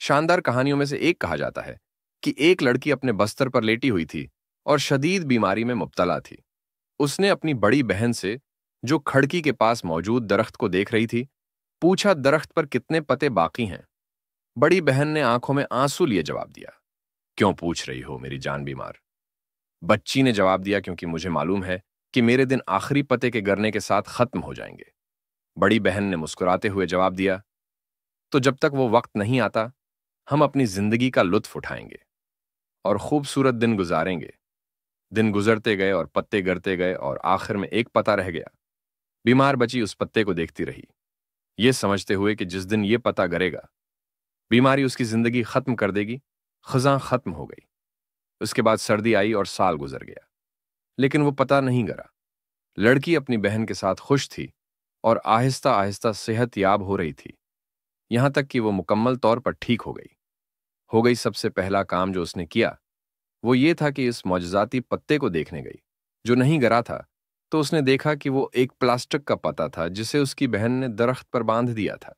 शानदार कहानियों में से एक कहा जाता है कि एक लड़की अपने बस्तर पर लेटी हुई थी और शदीद बीमारी में मुब्तला थी। उसने अपनी बड़ी बहन से, जो खड़की के पास मौजूद दरख्त को देख रही थी, पूछा, दरख्त पर कितने पत्ते बाकी हैं? बड़ी बहन ने आंखों में आंसू लिए जवाब दिया, क्यों पूछ रही हो मेरी जान बीमार? बच्ची ने जवाब दिया, क्योंकि मुझे मालूम है कि मेरे दिन आखिरी पत्ते के गिरने के साथ खत्म हो जाएंगे। बड़ी बहन ने मुस्कुराते हुए जवाब दिया, तो जब तक वो वक्त नहीं आता, हम अपनी जिंदगी का लुत्फ उठाएंगे और खूबसूरत दिन गुजारेंगे। दिन गुजरते गए और पत्ते गिरते गए और आखिर में एक पत्ता रह गया। बीमार बची उस पत्ते को देखती रही, ये समझते हुए कि जिस दिन ये पत्ता गिरेगा, बीमारी उसकी जिंदगी खत्म कर देगी। खजां खत्म हो गई। उसके बाद सर्दी आई और साल गुजर गया, लेकिन वो पता नहीं गिरा। लड़की अपनी बहन के साथ खुश थी और आहिस्ता आहिस्ता सेहत याब हो रही थी, यहां तक कि वो मुकम्मल तौर पर ठीक हो गई। सबसे पहला काम जो उसने किया वो ये था कि इस मौजज़ाती पत्ते को देखने गई, जो नहीं गिरा था। तो उसने देखा कि वो एक प्लास्टिक का पत्ता था जिसे उसकी बहन ने दरख्त पर बांध दिया था।